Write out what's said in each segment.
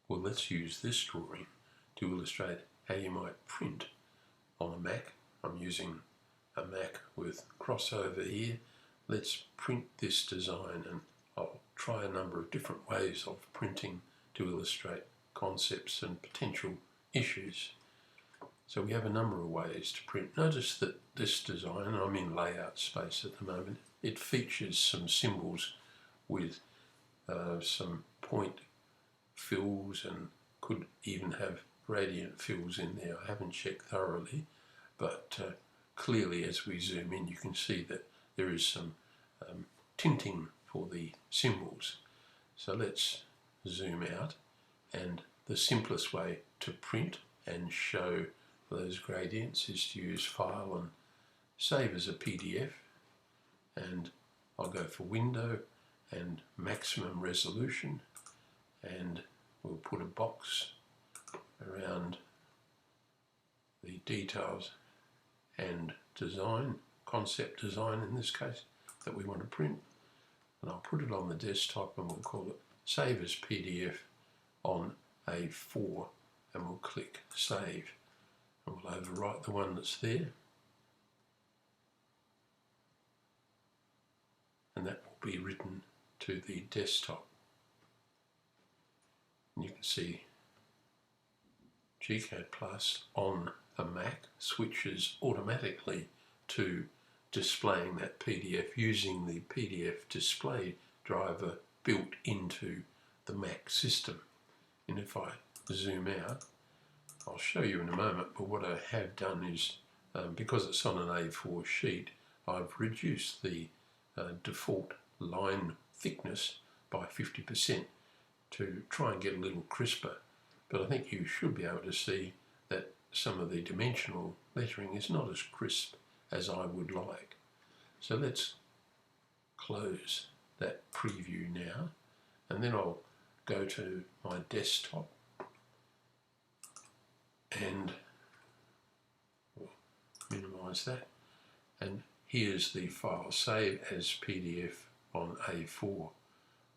Well, let's use this drawing to illustrate how you might print on a Mac. I'm using a Mac with crossover here. Let's print this design, and I'll try a number of different ways of printing to illustrate concepts and potential issues. So we have a number of ways to print. Notice that this design, I'm in layout space at the moment, it features some symbols with some point fills and could even have gradient fills in there. I haven't checked thoroughly, but clearly as we zoom in you can see that there is some tinting for the symbols. So let's zoom out, and the simplest way to print and show those gradients is to use File and Save as a PDF, and I'll go for Window and Maximum Resolution, and we'll put a box around the details and design, concept design in this case, that we want to print, and I'll put it on the desktop and we'll call it Save as PDF on A4, and we'll click Save, and we'll overwrite the one that's there, and that will be written to the desktop. And you can see GCAD Plus on a Mac switches automatically to displaying that PDF using the PDF display driver built into the Mac system. And if I zoom out, I'll show you in a moment, but what I have done is, because it's on an A4 sheet, I've reduced the default line thickness by 50% to try and get a little crisper. But I think you should be able to see that some of the dimensional lettering is not as crisp as I would like. So let's close that preview now, and then I'll go to my desktop and minimize that, and here's the file, Save as PDF on A4.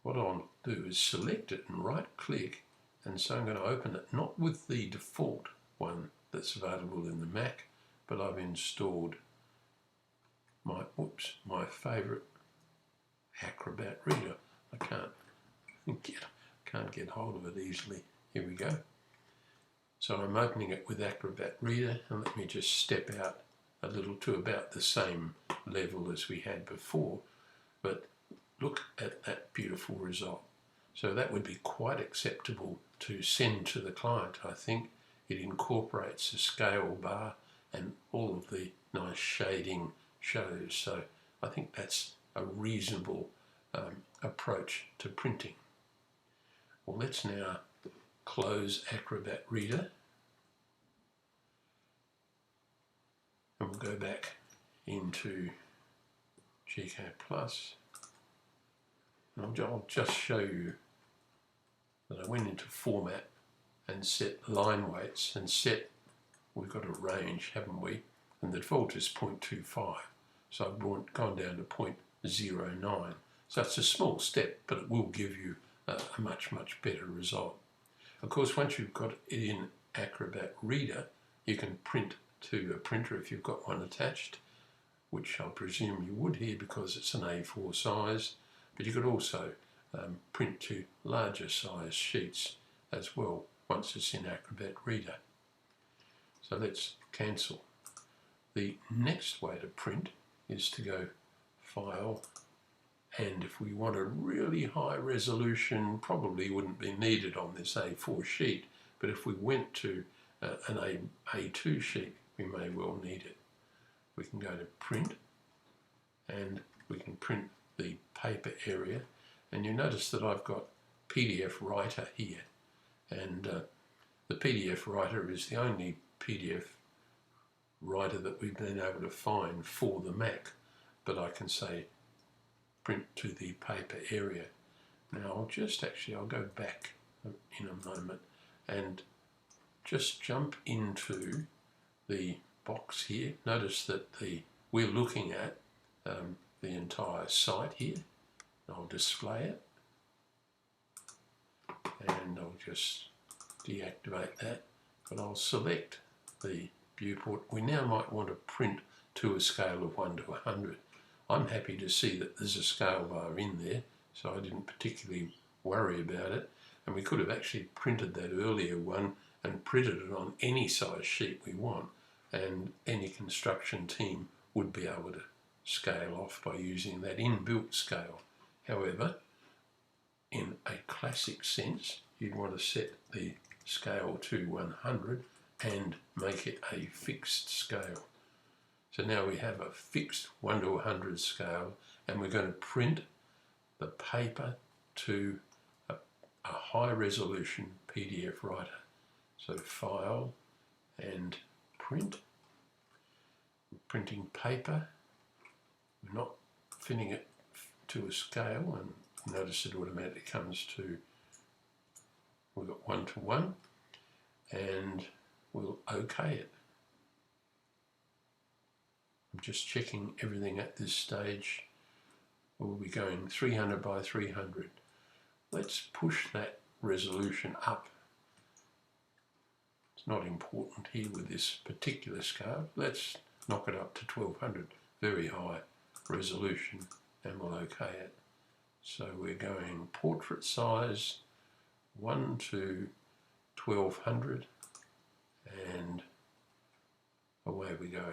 What I'll do is select it and right click, and so I'm going to open it not with the default one that's available in the Mac, but I've installed my favourite Acrobat Reader. I can't get hold of it easily. Here we go. So I'm opening it with Acrobat Reader, and let me just step out a little to about the same level as we had before, but look at that beautiful result. So that would be quite acceptable to send to the client. I think it incorporates a scale bar and all of the nice shading shows. So I think that's a reasonable approach to printing. Well, let's now close Acrobat Reader, and we'll go back into GCAD Plus. And I'll just show you that I went into Format and set line weights, and we've got a range, haven't we? And the default is 0.25. So I've gone down to 0.09. So it's a small step, but it will give you a much, much better result. Of course, once you've got it in Acrobat Reader, you can print to a printer if you've got one attached, which I presume you would here because it's an A4 size, but you could also print to larger size sheets as well once it's in Acrobat Reader. So let's cancel. The next way to print is to go File, and if we want a really high resolution, probably wouldn't be needed on this A4 sheet, but if we went to an A2 sheet, we may well need it. We can go to Print, and we can print the paper area, and you notice that I've got PDF Writer here, and the PDF Writer is the only PDF writer that we've been able to find for the Mac, but I can say print to the paper area. Now I'll go back in a moment and just jump into the box here. Notice that we're looking at the entire site here. I'll display it, and I'll just deactivate that, but I'll select the viewport. We now might want to print to a scale of 1 to 100. I'm happy to see that there's a scale bar in there, so I didn't particularly worry about it. And we could have actually printed that earlier one and printed it on any size sheet we want, and any construction team would be able to scale off by using that inbuilt scale. However, in a classic sense, you'd want to set the scale to 100 and make it a fixed scale. So now we have a fixed 1 to 100 scale, and we're going to print the paper to a high resolution PDF writer. So File and Print. Printing paper. We're not fitting it to a scale, and notice it automatically comes to, we've got 1 to 1, and we'll OK it. I'm just checking everything at this stage. We'll be going 300 by 300. Let's push that resolution up. It's not important here with this particular scale. Let's knock it up to 1200, very high resolution, and we'll OK it. So we're going portrait size 1 to 1200, and away we go.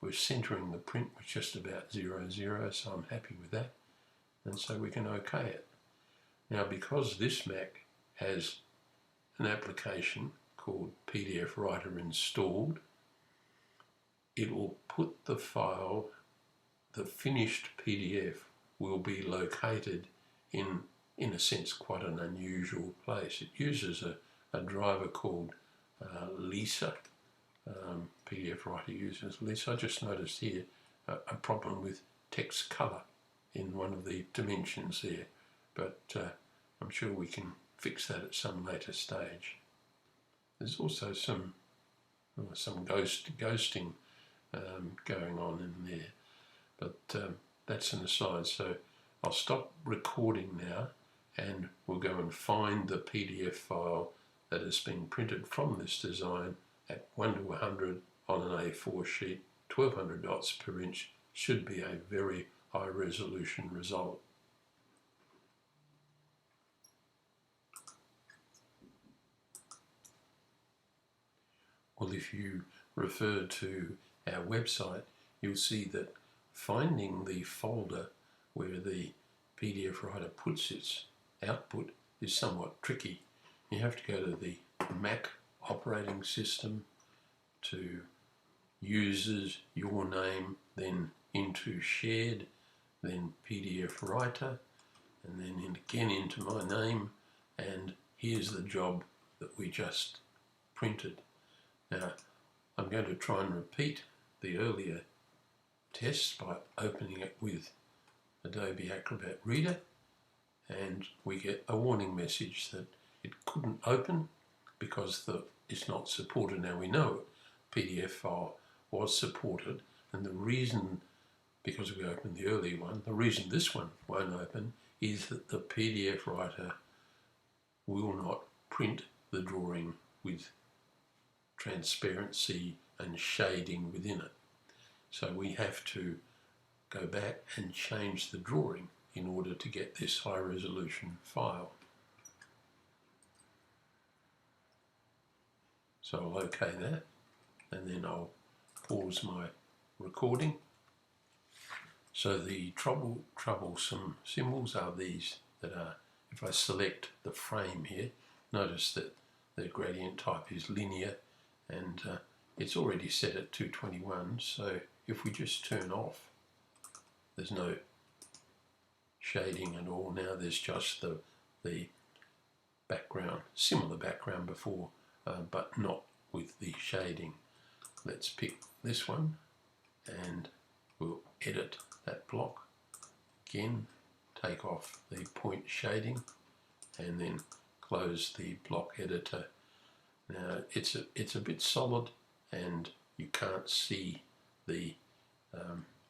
We're centering the print with just about 00, so I'm happy with that, and so we can OK it. Now, because this Mac has an application called PDF Writer installed, it will put the file, the finished PDF will be located in a sense, quite an unusual place. It uses a driver called Lisa. PDF Writer uses Lisa. I just noticed here a problem with text color in one of the dimensions there, but I'm sure we can fix that at some later stage. There's also some ghosting going on in there, but that's an aside. So I'll stop recording now, and we'll go and find the PDF file that has been printed from this design at 1 to 100 on an A4 sheet. 1200 dots per inch should be a very high resolution result. Well, if you refer to our website, you'll see that finding the folder where the PDF Writer puts its output is somewhat tricky. You have to go to the Mac operating system, to users, your name, then into shared, then PDF Writer, and then again into my name, and here's the job that we just printed. Now, I'm going to try and repeat the earlier test by opening it with Adobe Acrobat Reader, and we get a warning message that it couldn't open because it's not supported. Now we know PDF file was supported, and the reason, because we opened the earlier one, the reason this one won't open is that the PDF Writer will not print the drawing with transparency and shading within it. So we have to go back and change the drawing in order to get this high resolution file. So I'll OK that, and then I'll pause my recording. So the troublesome symbols are these that are, if I select the frame here, notice that the gradient type is linear, and it's already set at 221, so if we just turn off, there's no shading at all. Now there's just the background, similar background before, but not with the shading. Let's pick this one, and we'll edit that block. Again, take off the point shading, and then close the block editor. Now it's a bit solid, and you can't see the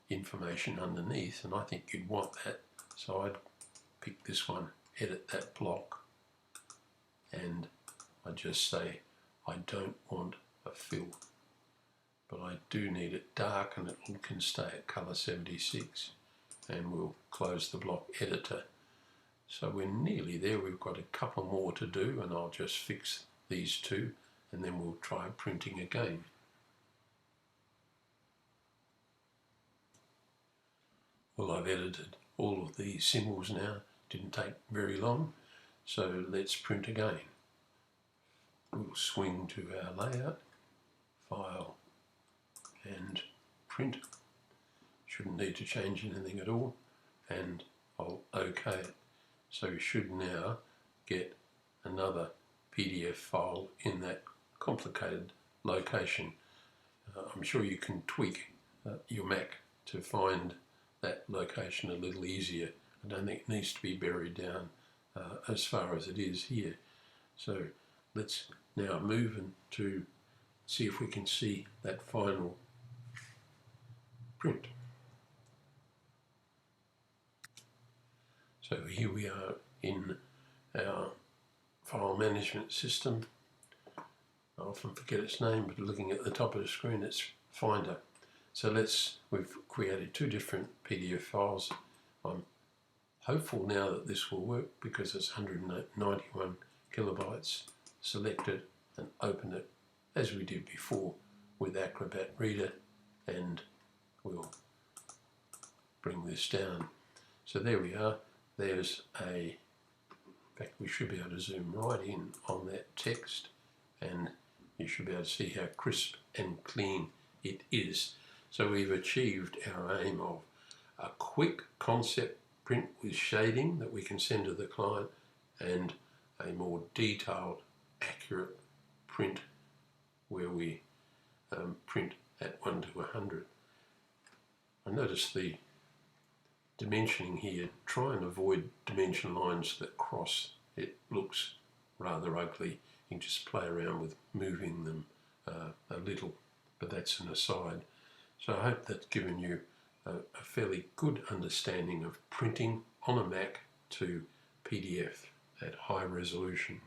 information underneath, and I think you'd want that. So I'd pick this one, edit that block, and I just say I don't want a fill, but I do need it dark, and it can stay at color 76, and we'll close the block editor. So we're nearly there. We've got a couple more to do, and I'll just fix these two, and then we'll try printing again. Well, I've edited all of these symbols now. Didn't take very long, so let's print again. We'll swing to our layout, File, and Print. Shouldn't need to change anything at all, and I'll OK it. So we should now get another PDF file in that complicated location. I'm sure you can tweak your Mac to find that location a little easier. I don't think it needs to be buried down as far as it is here. So let's now move to see if we can see that final print. So here we are in our file management system. I often forget its name, but looking at the top of the screen, it's Finder. So we've created two different PDF files. I'm hopeful now that this will work because it's 191 kilobytes. Select it and open it as we did before with Acrobat Reader, and we'll bring this down. So there we are. There's in fact, we should be able to zoom right in on that text, and you should be able to see how crisp and clean it is. So we've achieved our aim of a quick concept print with shading that we can send to the client, and a more detailed, accurate print where we print at 1 to 100. I notice the dimensioning here. Try and avoid dimension lines that cross. It looks rather ugly. You can just play around with moving them a little, but that's an aside. So I hope that's given you a fairly good understanding of printing on a Mac to PDF at high resolution.